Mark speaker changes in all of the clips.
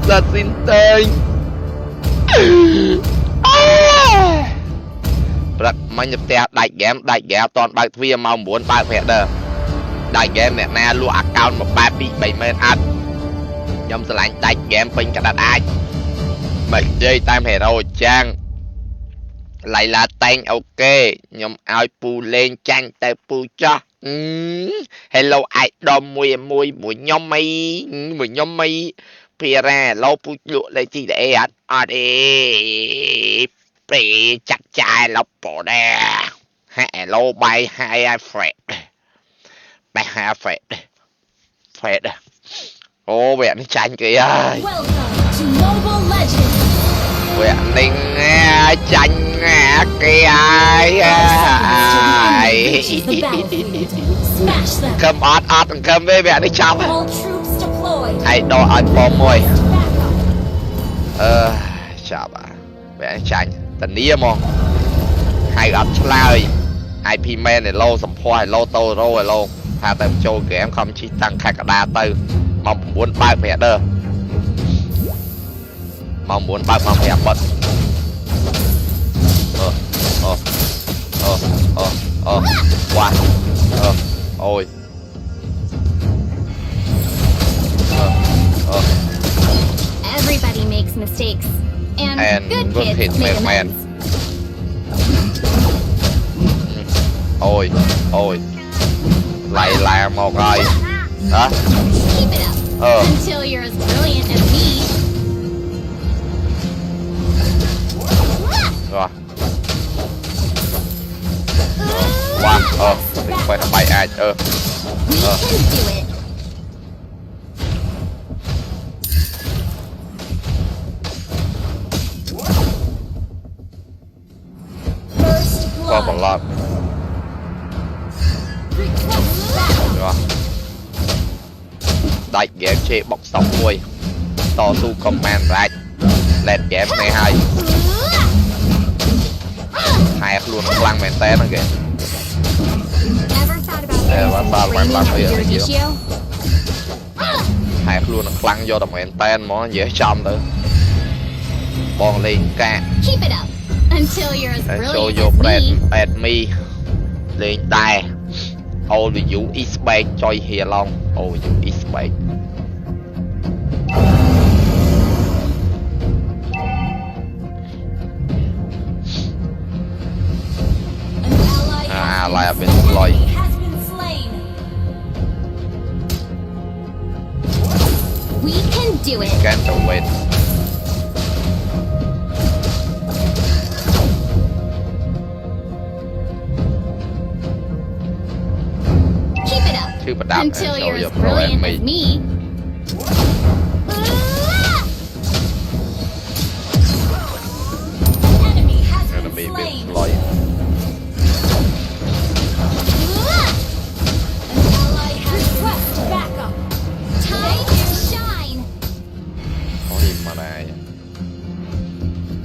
Speaker 1: giật xin tên rất mấy nhập tè đại game toàn bài phim mong muốn bài phép đờ đại game nè na luôn account một ba bị bảy men ăn nhom sẽ lại đại game pin cả đàn ai mình chơi tam hệ rồi trang lại là tên ok nhom ai pu lên trang tay pu cho hello ai đom mùi nhom mây phía ra lâu pu lụa lấy gì để ăn à đi bị chặt chai lóc bỏ đè hệ lâu bay hai ai phẹt bay hai phẹt phẹt ô vẻ nó tranh kìa vẻ ninh tranh kìa cầm ót cầm với vẻ đi chọc hay đo ăn bom môi chào bà vẻ tranh tình ý mong hai gặp chơi IP man này lâu sầm phoi lâu tô rồi lâu hà tầm châu kẻ em không chỉ tăng khai cả đa tư mong muốn ba mẹ đơ mong muốn ba mẹ bật qua ôi
Speaker 2: Everybody makes mistakes and good kids make amends.
Speaker 1: Ôi lại là một rồi đó
Speaker 2: Keep it up until you're as brilliant as me.
Speaker 1: Rồi wow phải bay ai
Speaker 2: We can do it.
Speaker 1: có một lọt rồi đại game chơi bọc sóng mùi to su command right lên game này hai luôn nó lăng mền tên nó kìa và sao bạn làm bây giờ thì gì đâu hai luôn nó lăng vô tầm mền tên món dễ trong nữa bòn lên ca
Speaker 2: Until you're as
Speaker 1: show
Speaker 2: brilliant
Speaker 1: your
Speaker 2: as
Speaker 1: friend me lên tay all you is back joy here long all you is back lại bên lôi
Speaker 2: We can do it.
Speaker 1: Can't wait.
Speaker 2: Until you're as brilliant as me. Enemy has been slain. An ally has request backup. Time to shine.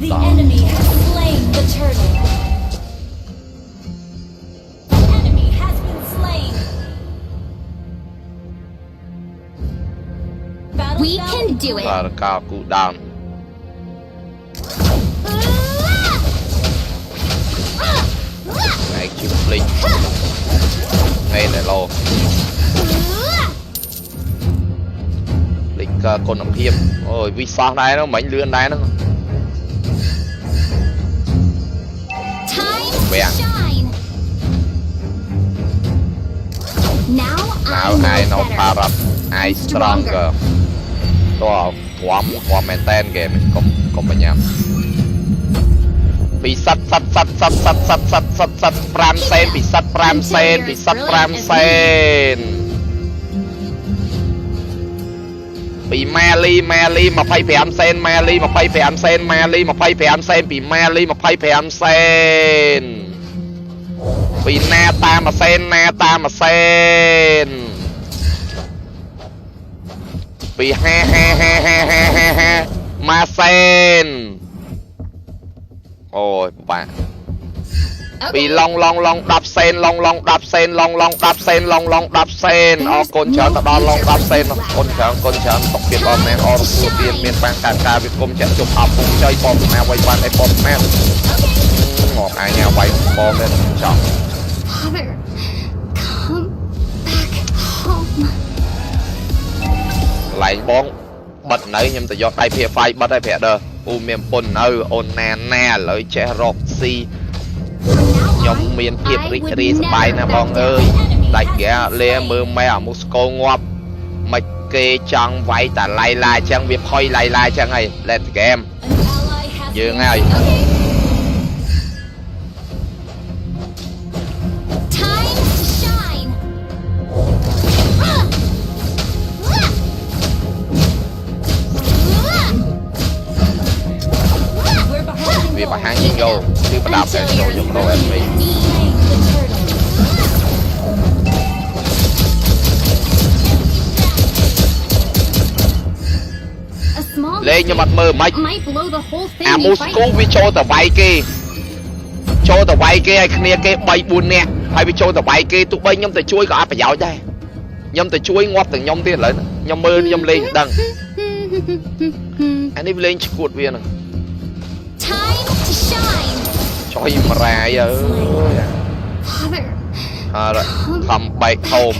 Speaker 2: The enemy has slain the turtle. We can do it.
Speaker 1: Và cao cụ down. Này chịu linh. Ngay này lô. Linh con nằm hiểm. Ôi vì sao đây nó mảnh lươn đây nó. Bèn. Now I know power up. I stronger. Đó quá maintain game không bao nhiêu bị sắt pram sen bị sắt pram sen bị Meli mà phay pram sen Meli mà phay pram sen bị Meli mà phay pram sen bị Nata mà sen bị ha ma sen ôi bạn bị long đập sen long đập sen long đập sen long đập sen con chở ta long đập sen con chở tộc việt bom nè số tiền miền bang ca việt công chạy chụp ập cùng chơi bom nào quay ban bom nè ngọt ai nhà quay bom lên chọn
Speaker 2: Father, come back home.
Speaker 1: lại bón bật nấy nhưng từ giọt tay phía phai bật tay phía đờ miền pôn ơi ôn nè lợi che rọt si nhóm miền kiếp rít đi bay nè bong ơi đại ghé lê mưa mẹ ở Moscow ngọc mày kê chẳng vậy ta lại chẳng việc khơi lại chẳng này lên game dương ơi vì bà hàng nhiên vô chứ bà đạp cái đồ dùng đồ em bị lên cho mặt mơ mày Moscow vi cho tờ vay kia ai kia cái bay buồn nè hay vi cho tờ vay kia tụi bay nhom tờ chuối có ai phải dạo đây nhom tờ chuối ngót từng nhom tiền lại nhom mơ nhom lên đằng anh đi lên chuột viên này cho im ra giờ rồi thầm bạch hồn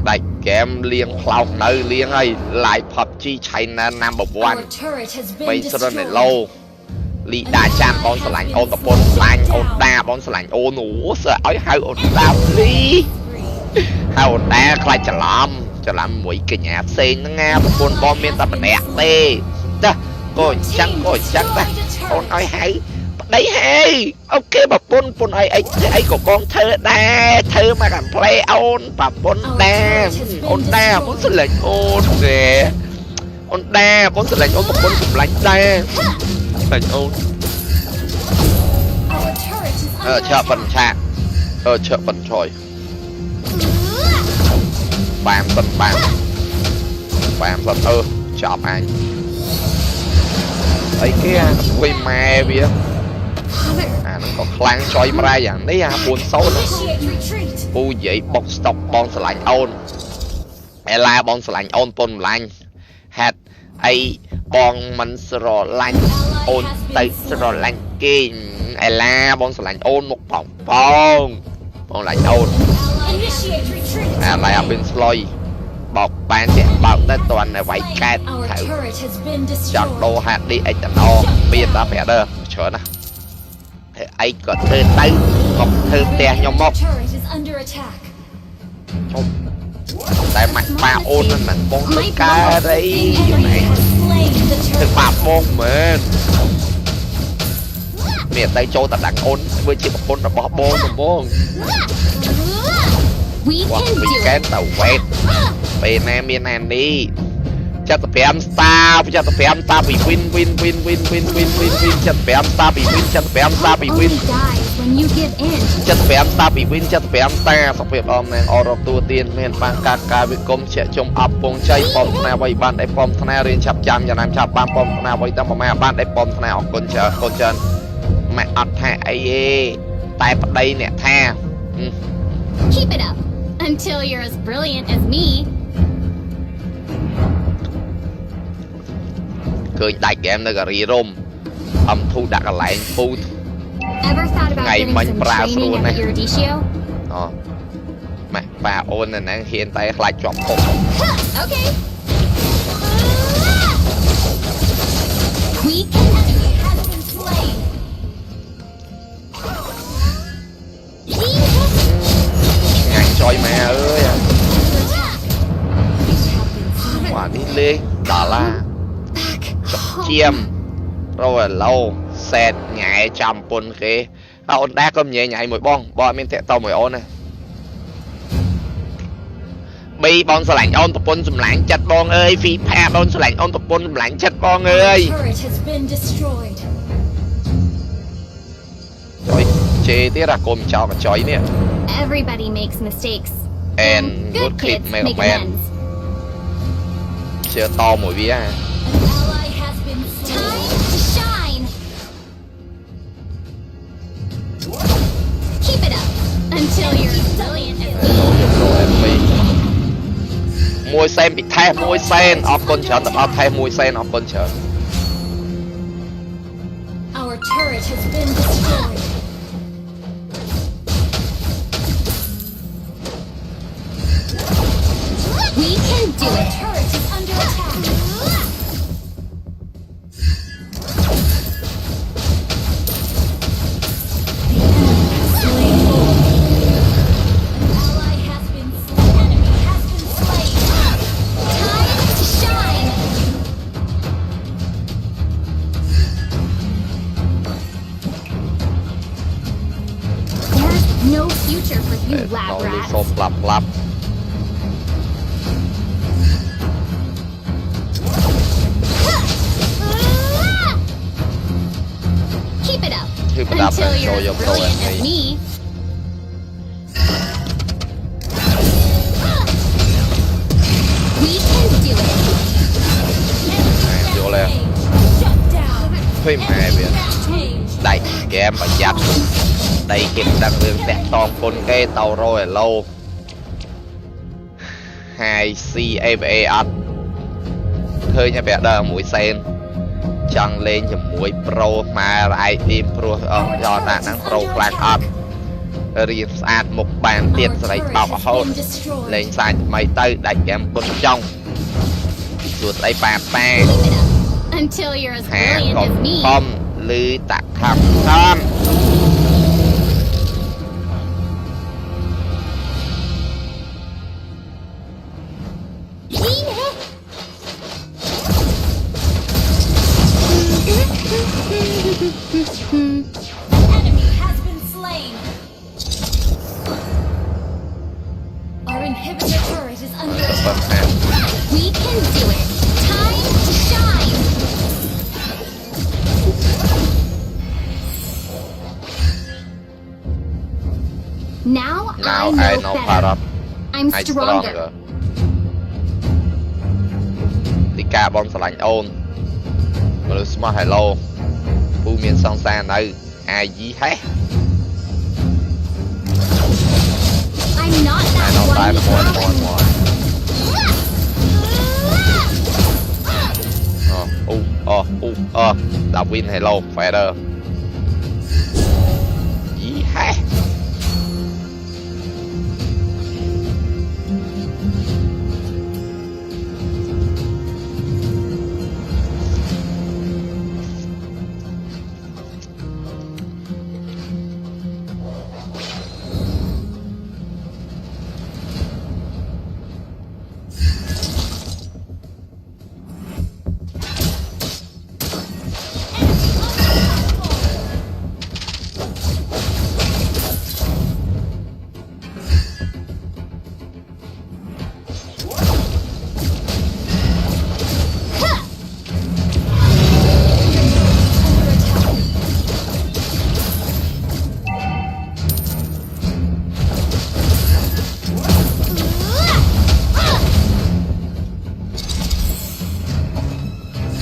Speaker 1: đại kém liên cloud nơi liên ấy lại PUBG China number one bây giờ này lâu lý đa chan bón sờ lạnh ôn tập bón lạnh ôn đa bón sờ lạnh ôn nổ sợ ấy hai ôn đa lý hai ôn đa khai chả làm mũi cái nhà sen nó nghe một con bom miền tây đẹp tê ta coi chắc ta ôn nói hay đấy hay ok bà pôn ấy của con thơ mà làm play ôn bà pôn đa muốn sự lệnh ôn kìa ôn đa muốn sự lệnh ôn một con cũng lạnh đa lệnh ôn chợ bẩn chạc chợ bẩn trồi bàm bẩn chọc anh ấy kia quay mè bia nó có kháng choi ra dạng đấy buồn xấu lắm u vậy bọc stop bon sờ lạnh ôn ela bon sờ lạnh ôn pôn lạnh hạt ai bon mình sờ lạnh ôn tay sờ lạnh kia ela bon sờ lạnh ôn một bon lạnh ôn lại bên sloy bọc bán sẽ bọc tới toàn này vậy cát thử chọn đồ hạt đi ấy chẳng no bây ta phải đơ chờ nè ấy có thơ tay một thơ te nhau mọc tại mặt ba ôn nên mình bông tất cả đây này thực bạp bông mình miền tây châu ta đang ôn với chỉ một ôn là bỏ bông hoặc bị kén tàu quẹt bên em miền Nam đi cho tập em star bị win cho tập em star bị win cho tập em star bị win cho tập em star bị win cho tập em star tập em om này oro tua tiền miền bang ca việc công sẽ trong ấp bông chay bom na bay ban đại bom thana riêng chập chạm nhà nam chập ban bom na bay tam mà ban đại bom thana con chờ mẹ ăn thà ai tại đây nè tha
Speaker 2: Keep it up until you're as brilliant as me.
Speaker 1: cười đại game nó gari rom âm thu đặt lại phu ngày mình pra luôn này mẹ bà ôn này đang hiện tại lại chọn phục ngày choi mẹ ơi quả đi lên đà la chiêm rồi lâu xe nhảy chầm pun kia ôn đá cơm nhảy mùi bon miếng tẹt tao mùi ôn này bi bon sờ lạnh ôn tập pun sầm lạnh chặt bon ơi phi pha bon sờ lạnh ôn tập pun sầm lạnh chặt bon ơi rồi chế tiếc là côm chào mà chói nè
Speaker 2: Everybody makes mistakes
Speaker 1: and good kid make man chưa to mùi vía
Speaker 2: Until you're as brilliant as
Speaker 1: ចូលយក pro enemy មួយសេនពីថេសមួយសេនអរគុណច្រើនទាំងអស់ថេសមួយសេនអរគុណច្រើន
Speaker 2: Our turret has been destroyed. We can do it. Turret is under attack. Ally has been slain. Enemy has been slain. Time to shine. There's no future for you, lab
Speaker 1: នៅនេះ
Speaker 2: rats.
Speaker 1: សូមផ្លាប់ផ្លាប់
Speaker 2: Keep it up.
Speaker 1: Keep it up
Speaker 2: Until
Speaker 1: and
Speaker 2: you're
Speaker 1: show your
Speaker 2: as brilliant
Speaker 1: pro
Speaker 2: as me. We can do it.
Speaker 1: យកលេ
Speaker 2: Shut down.
Speaker 1: ឃើញម៉ែវា
Speaker 2: Change.
Speaker 1: ដាច់ហ្គេមប្រយ័ត្នដីគេមិនដឹងរឿងតាក់តងពុនគេទៅរយឡូ Hai CAVA អត់ឃើញតែប្រាក់ដើមមួយសេនចង់លេងជាមួយប្រូម៉ែរ៉ៃទីមព្រោះយកតាហ្នឹងប្រូខ្លាំងអត់រៀនស្អាតមុខបានទៀតស្រីបោករហូតលេងសាច់ថ្មីទៅដាច់ហ្គេមពុនចង់សួស្ដីប៉ាប៉ា
Speaker 2: Keep it up. Until you're as
Speaker 1: ហា
Speaker 2: brilliant
Speaker 1: កុំ
Speaker 2: as me.
Speaker 1: ខំលឺតាក់ខំខំ
Speaker 2: Enemy has been slain. Our inhibitor turret is under
Speaker 1: បើ
Speaker 2: attack.
Speaker 1: ថា
Speaker 2: We can do it. Time to shine. Now
Speaker 1: Now
Speaker 2: I
Speaker 1: I
Speaker 2: know
Speaker 1: know
Speaker 2: better.
Speaker 1: Parrot
Speaker 2: I'm
Speaker 1: I
Speaker 2: stronger.
Speaker 1: ទីការបងស្រឡាញ់អូនមនុស្សស្មោះហេឡូពូមានសង្សារនៅអាយីហេ
Speaker 2: I'm not
Speaker 1: អា
Speaker 2: that
Speaker 1: ណោតែ
Speaker 2: one
Speaker 1: មួយ
Speaker 2: girl
Speaker 1: មួយមួយ
Speaker 2: anymore.
Speaker 1: អូដាវីនហេឡូ Fighter យីហេ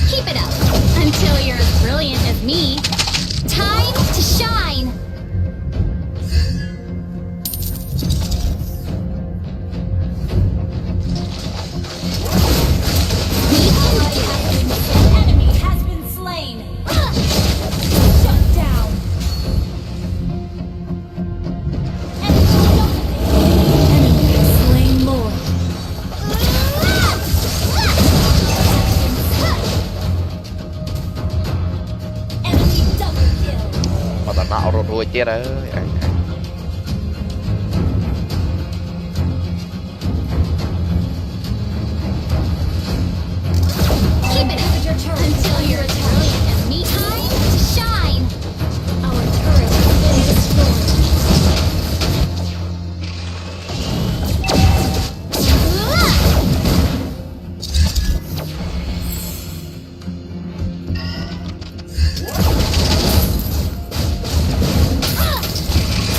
Speaker 2: Keep it up. Until you're as brilliant as me. Time to shine. Enemy has been slain. Shut down. Enemy has slain more. Enemy double kill.
Speaker 1: បើតាណោរត់រួចទៀតអើយអញ
Speaker 2: Keep it up until you're as brilliant as me. Time to shine. Our turret has been destroyed.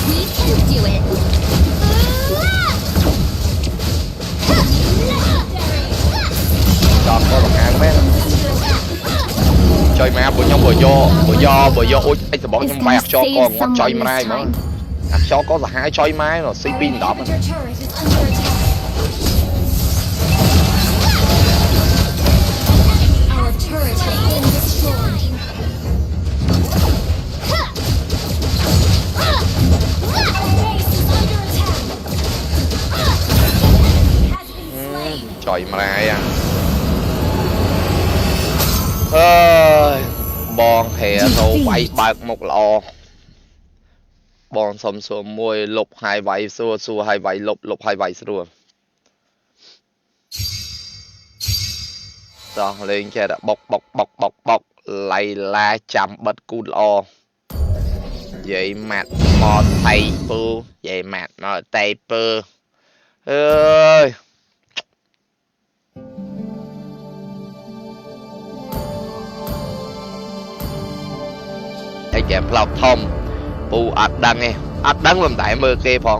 Speaker 2: We can do it.
Speaker 1: ចប់ក៏បង្ហាញមែនចុយមកពួកខ្ញុំបើយកអូចអីសបងខ្ញុំវាយខ្យល់កងគាត់ចុយម្រាយហ្មង cho có là hai choi máy rồi
Speaker 2: Our
Speaker 1: CP đó mà
Speaker 2: inhibitor turret is under attack. Our turret has been destroyed. Our base is under attack. Has been slain.
Speaker 1: choi máy à ơi bong hè thâu bay bạc một lò bong xôm xôm môi lục hai vảy xua xua hai vảy lục lục hai vảy xua rồi lên chơi đã bọc bọc bọc bọc bọc lay la chạm bật cút lò vậy mặt mò tay pư vậy mặt mò tay pư ơiไอ้แกมเราทอมปูอัดดังไงอัดดังลำไต่มือเกพอง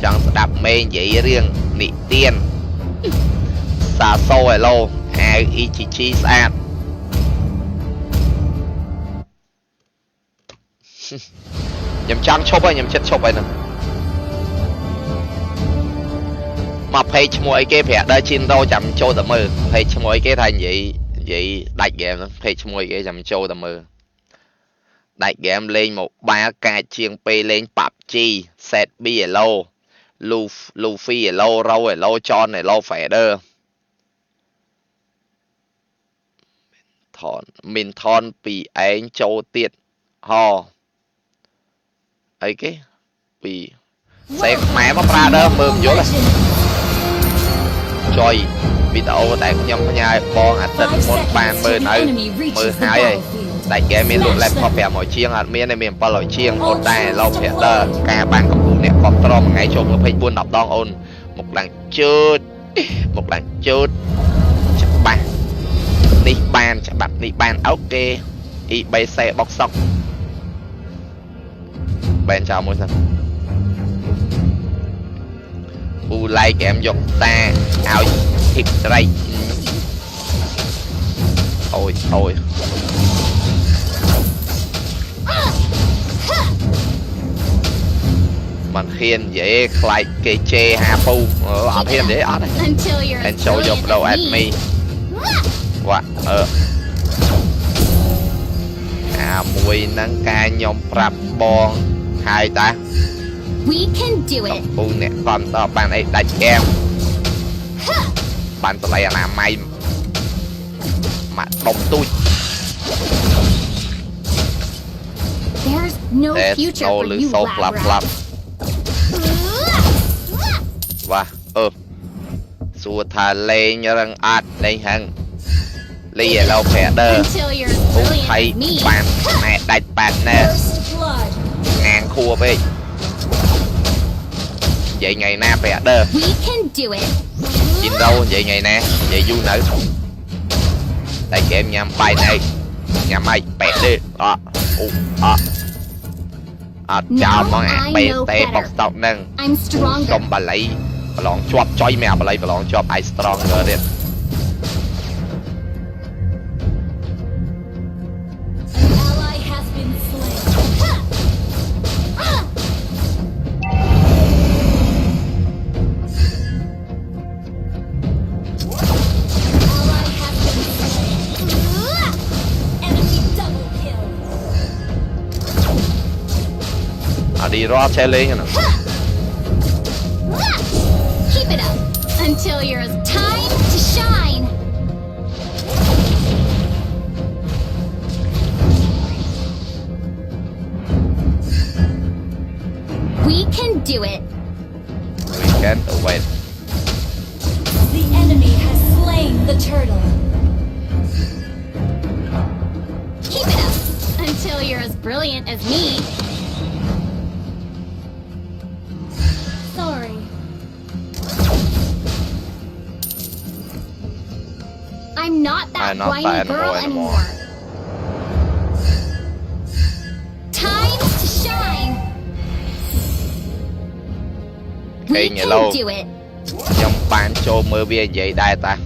Speaker 1: จังสดับเมย์ใหญ่เรื่องนิเตียนซาโซ่ไอโลแอร์อีชิชิสอาดยำจังชบไปยำเช็ดชบไปนะmà phê mua cái phẹt đây chín đâu chậm châu tầm mơ phê mua cái thành vậy vậy đại game đó phê mua cái chậm châu tầm mơ đại game lên một ba ca chiên p lên PUBG set bi lâu Luffy lâu râu lâu John này lâu phẻ đơ thon mình thon bị ánh châu tiệt ho ấy cái bị xe mẹ nó ra đơ mượm vô là choi video tại nhóm nhà con hạt tình một bàn mơ nơi mơ hai ấy tại game mình luôn làm phò mọi chiêng hạt miên này miền lòi chiêng một đài lâu phẹt đờ ca bàn công cụ nè control một ngày chung nó phải buôn đọc đong ôn một lần chút chắc bàn đi bàn chắc bật đi bàn ok y bay xe bóc sóc bên chào mọi người u like em dục ta ao thịt đây thôi mình khiên dễ like kê chê hạ phu ở khiên dễ ở đây anh show dục đâu at me what mùi nâng ca nhóm rap bon hai ta
Speaker 2: We can do it.
Speaker 1: Phu nè còn tao bạn ấy đánh em bạn tao là mày mà đóng tôi
Speaker 2: There's no future for you, lab rat.
Speaker 1: Và xua thà lên răng ạt lên hằng lì lâu phẻ đơ cũng thấy bạn mẹ đánh bạn nè ngang khua về vậy ngày na phẻ đơ chín đâu vậy ngày nè vậy du nữ tại chị em nhằm bài này nhằm mày bẹt đi chào mọi người bẹt tê bọc tóc nâng không bà lấy bà lòn chọp choi mèo bà lấy bà lòn chọp I stronger đi đi ra xe lên nè
Speaker 2: Keep it up until you're time to shine. We can do it.
Speaker 1: We can do it.
Speaker 2: The enemy has slain the turtle. Keep it up until you're as brilliant as me. Sorry. I'm not that whiny girl anymore. Time to shine. We can do it.
Speaker 1: Trong bán cho mơ bia vậy đại ta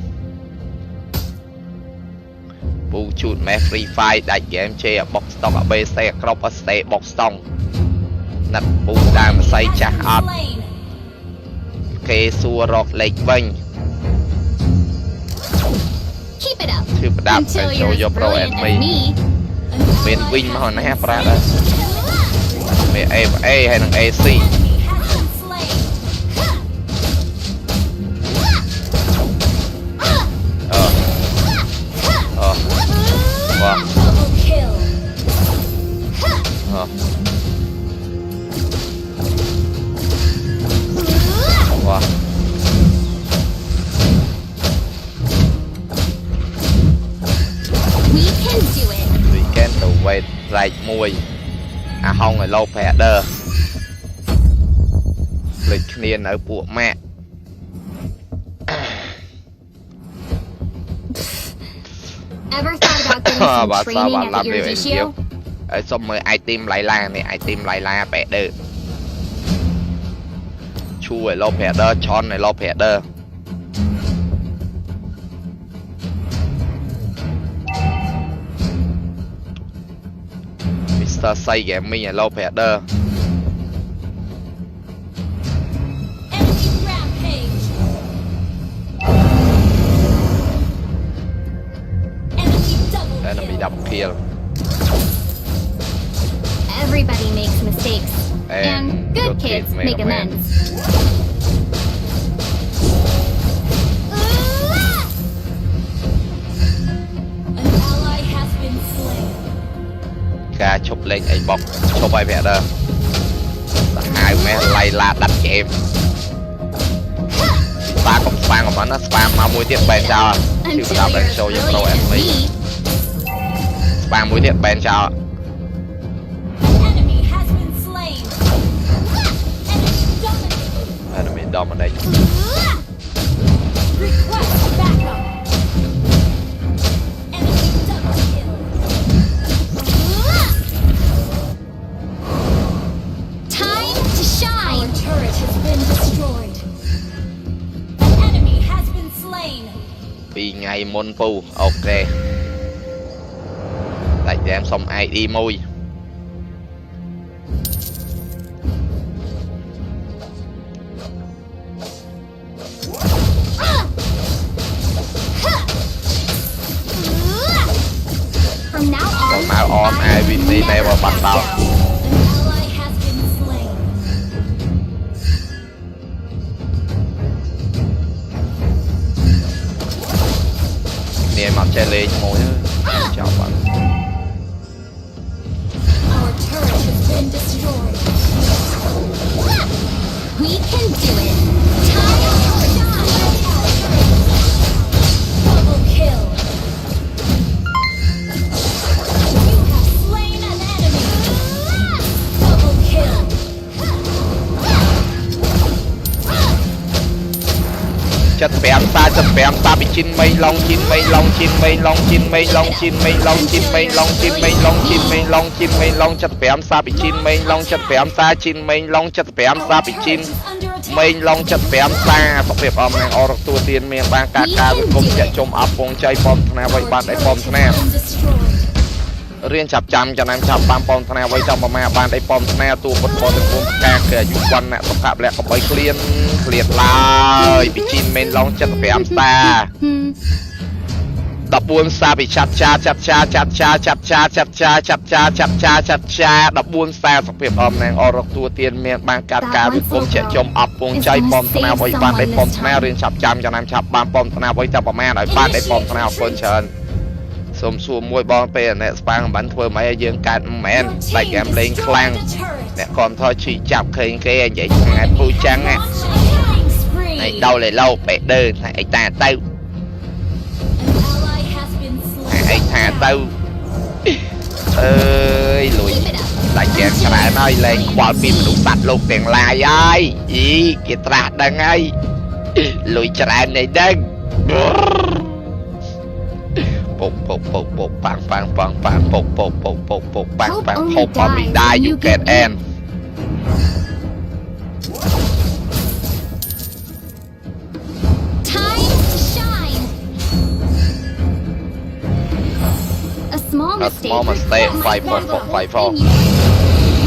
Speaker 1: bù chụt mẹ free fire đại game chơi box stock ở bc crop ở stay box stock nặt bù đam say chả ấp kê xua rọt lệch vinh
Speaker 2: Keep it up
Speaker 1: thư đạp
Speaker 2: until
Speaker 1: phải
Speaker 2: you're
Speaker 1: show your
Speaker 2: as
Speaker 1: pro
Speaker 2: brilliant
Speaker 1: and
Speaker 2: as
Speaker 1: me
Speaker 2: me.
Speaker 1: bên vinh mà hồi nãy ra đó mẹ A hay thằng AC wow wow
Speaker 2: We can do it.
Speaker 1: we can do it right mùi à không rồi lâu phẹ đơ lịch niên ở của mẹ
Speaker 2: Ever thought about getting some
Speaker 1: bà sao
Speaker 2: training
Speaker 1: bà
Speaker 2: at
Speaker 1: làm
Speaker 2: the
Speaker 1: điều em
Speaker 2: Erditio?
Speaker 1: ở xong rồi item lại la bẻ đơ chu rồi lâu phẹ đơ chon này lâu phẹ đơ Mr. Say Gaming là lâu phẹ đơ enemy double kill
Speaker 2: Everybody makes mistakes, and good kids make amends. An ally has been slain.
Speaker 1: ca chụp lên ấy bọc chụp ai mẹ đó hai mẹ lay la đặt cho em ta cũng spam của nó spam mà mũi tiếp bên cho chứ không nào bên show cho pro em me spam mũi tiếp bên cho enemy dominate
Speaker 2: Request backup. Enemy double kill. Time to shine. Our turret has been destroyed. An enemy has been slain.
Speaker 1: 2 ngày môn phu ok tại cho em xong ID môi
Speaker 2: From now on,
Speaker 1: From now on, I will never back down.
Speaker 2: An ally has been slain.
Speaker 1: nè mặt chơi lên môi chào bạn
Speaker 2: Our turret has been destroyed. We can do it. Time to shine. Double kill. You have slain an enemy. Double kill.
Speaker 1: chất bém xa bị chín mây long chín mây long chín mây long chín mây long chín mây long chín mây long chín mây long chín mây long chín mây long chất bém xa bị chín mây long chất bém xa chín mây long chất bém xa bị chín mây long chất bém xa tập việc om nàng or tua tiên miền bang ca ca với công chạy chôm áp phong chơi bom thằng vậy bạn đấy bom thằng riêng chập chăm cho nên chập bam bom thằng vậy trong mà bạn đấy bom thằng tua bật bom từ ca kề dục quan nè tập hợp lại có bảy clean lại bị chín mây long chất bém xa đập buôn xa bị chặt cha đập buôn xa sọc việc om nàng or tua tiên miền bang ca ca với công chạy chôm áp phong chơi bom thằng vậy bạn đấy bom thằng riêng chập chăm cho nên chập bam bom thằng vậy trong mà đấy bạn đấy bom thằng con trơn xôm xua môi bom pe nè spang bắn thưa mấy dương cạn mẹn tại em lên clang nè còn thôi chỉ chọc khinh cái vậy ngày phu trắng nè này đâu lại lâu bẹ đơn này ta tao này thà tao ơi lùi tại chàng trả nói lên quả phim đủ sạch luôn tiền lai ai gì kìa trả đằng ai lùi trả này đừng bột bang hope on me die you can end
Speaker 2: Time to shine. small
Speaker 1: A small mistake, 5-4-4-5-4.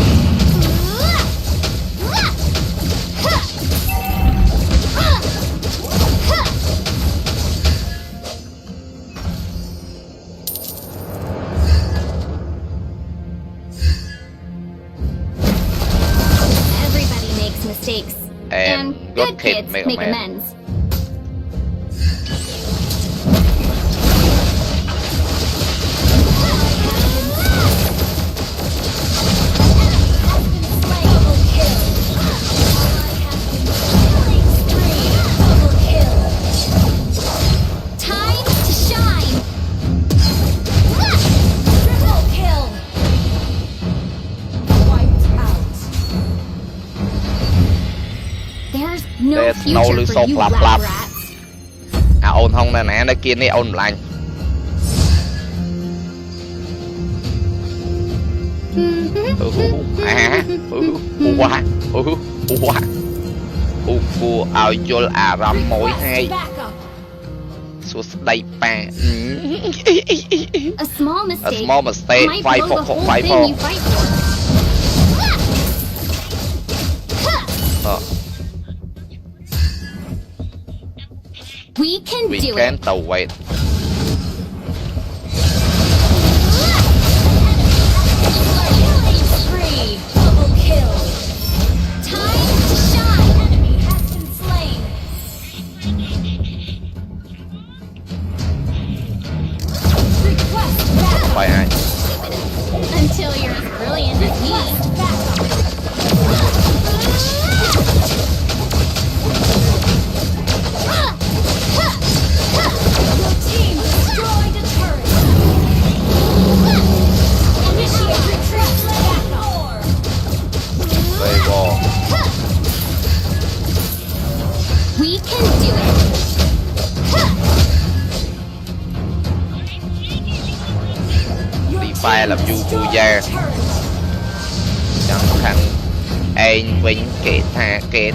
Speaker 2: Everybody makes mistakes.
Speaker 1: And good kid
Speaker 2: kids
Speaker 1: make
Speaker 2: make
Speaker 1: amends.
Speaker 2: amends. Time to shine. Triple kill. Wiped out. There's no
Speaker 1: There's no
Speaker 2: future
Speaker 1: lose
Speaker 2: for you,
Speaker 1: flap,
Speaker 2: lab
Speaker 1: flap.
Speaker 2: rats.
Speaker 1: អូនហុងនៅណានៅគៀននេះអូនម្លាញ់ វ៉ាគួរឲ្យយល់អារម្មណ៍មួយហើយ
Speaker 2: Backup.
Speaker 1: សួស្ដីប៉ា
Speaker 2: A small
Speaker 1: A
Speaker 2: mistake.
Speaker 1: small mistake
Speaker 2: might
Speaker 1: 5
Speaker 2: blow
Speaker 1: 4
Speaker 2: the whole
Speaker 1: 5
Speaker 2: thing you fight for.
Speaker 1: 4
Speaker 2: We can
Speaker 1: we
Speaker 2: do
Speaker 1: can
Speaker 2: it.
Speaker 1: to wait
Speaker 2: Killing spree. Double kill. Time to shine. Enemy has been slain. Request backup.
Speaker 1: បាយអាច
Speaker 2: Until you're as brilliant as me. Your team destroyed a turret. Initiate retreat. Backup.
Speaker 1: ទៅវ៉
Speaker 2: We can do it.
Speaker 1: ពីបែរ love you ពូយ៉ែ chẳng thằng anh vĩnh kể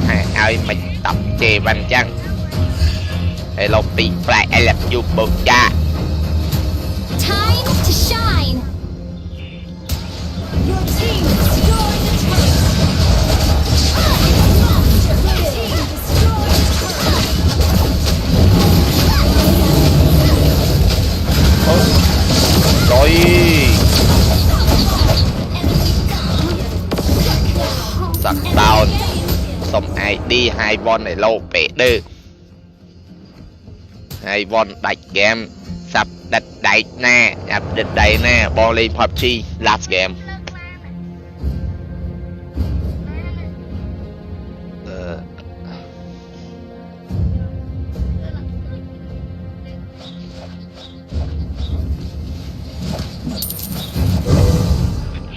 Speaker 1: thà ai mình tập chê văn chăng hay lộc bị lại ai lập du bột cha
Speaker 2: Time to shine. Your team destroyed the turret. Monster kill. Your team destroyed the turret.
Speaker 1: rồi sẵn down xong ai đi hai von này lâu bể đư hai von đạch game sắp đặt đẩy nè đập địch đẩy nè bo lên PUBG last game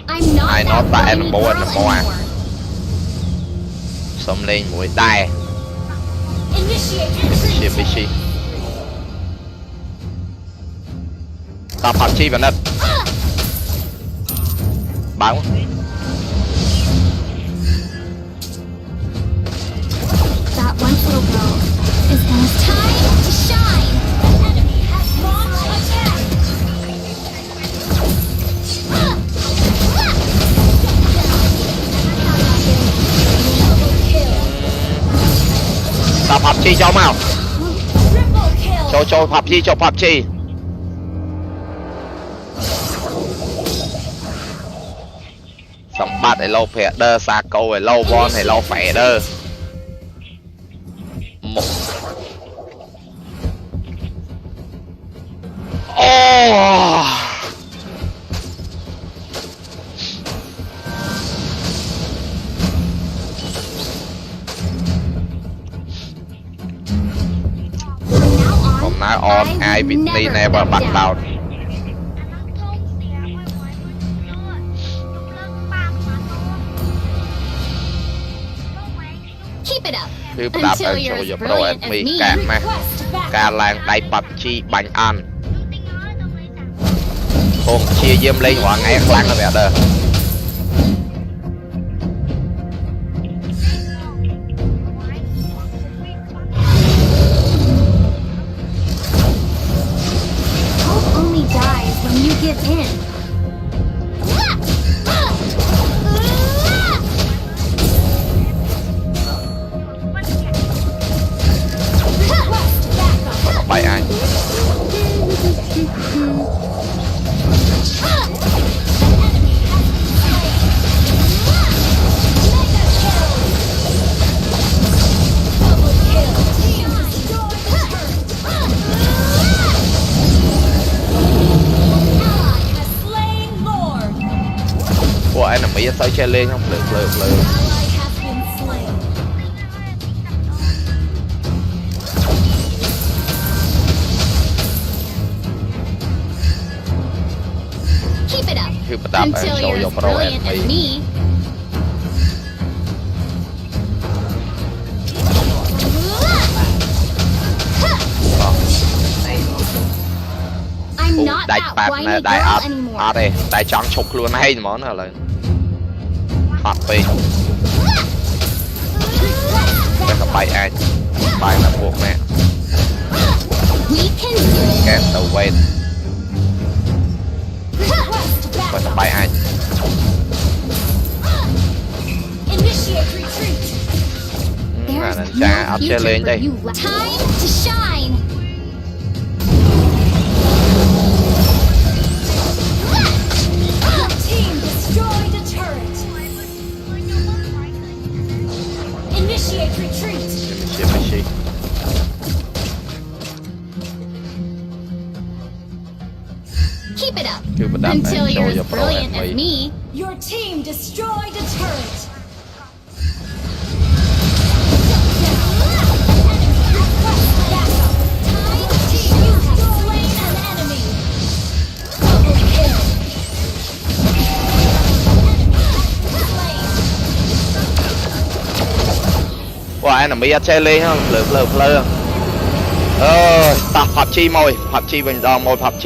Speaker 2: I'm not
Speaker 1: I
Speaker 2: that
Speaker 1: not that
Speaker 2: brilliant
Speaker 1: anymore,
Speaker 2: girl
Speaker 1: anymore.
Speaker 2: anymore.
Speaker 1: xong lên mũi đai
Speaker 2: Initiate
Speaker 1: ship
Speaker 2: retreat.
Speaker 1: với ship tập PUBG vào đất bắn
Speaker 2: That once little girl is now time to shine. An enemy has launched attack. Double kill.
Speaker 1: tập PUBG cho mau
Speaker 2: Triple kill.
Speaker 1: cho PUBG cho PUBG xong bắt để lâu phẹ đơ xa câu để lâu von để lâu phẹ đơ một oh.
Speaker 2: From now
Speaker 1: From now on, I will never back down.
Speaker 2: Keep it up.
Speaker 1: គឺប្រាប់ឲ្យចូលយកប្រូអេតមីកាក់ណាស់ការឡើងដៃ PUBG បាញ់អន់គង់ព្យាយាមលេងរាល់ថ្ងៃខ្លាំងណាស់ដែរ
Speaker 2: Hope only dies when you give in. Request backup.
Speaker 1: បាយអាច
Speaker 2: An enemy has been slain. Mega kill. Double kill. Team destroyed the turret. Ally has slain Lord.
Speaker 1: ពួក enemy អត់សូវចេះលេងហ្នឹងភ្លើ
Speaker 2: Ally has been slain. Keep it up
Speaker 1: គឺប្រដាប់
Speaker 2: until
Speaker 1: ចូល
Speaker 2: you're
Speaker 1: យក
Speaker 2: as
Speaker 1: ប្រូ
Speaker 2: brilliant
Speaker 1: enemy
Speaker 2: as me. I'm
Speaker 1: អូ
Speaker 2: not
Speaker 1: ដាច់
Speaker 2: that
Speaker 1: ប៉ាត់
Speaker 2: whiny
Speaker 1: ណែដែរ
Speaker 2: girl
Speaker 1: អត់
Speaker 2: anymore.
Speaker 1: អត់ទេតែចង់ឈប់ខ្លួនឯងហ្មងណាឥឡូវហត់ពេកតែក៏បាយអាចបាយណាពួកម៉ែ
Speaker 2: We can do it.
Speaker 1: កែទៅ wait
Speaker 2: Request
Speaker 1: បើតែ
Speaker 2: backup.
Speaker 1: បាយអាច
Speaker 2: Initiate retreat.
Speaker 1: អានឹងចាអត់ចេះលេងទេ
Speaker 2: Time to shine. Team destroyed a turret. Initiate retreat.
Speaker 1: ជាមិនឈី
Speaker 2: Keep it up
Speaker 1: គឺប្រដាប់
Speaker 2: until
Speaker 1: ចូល
Speaker 2: you're
Speaker 1: យក
Speaker 2: as
Speaker 1: ប្រូ
Speaker 2: brilliant as
Speaker 1: enemy
Speaker 2: me. Your team destroyed a turret. You have slain an enemy. Double kill. Slain.
Speaker 1: ពួក enemy អត់ចេះលេងហ្នឹងភ្លើភ្លើអើយតោះ PUBG មក PUBG វិញម្ដងមក PUBG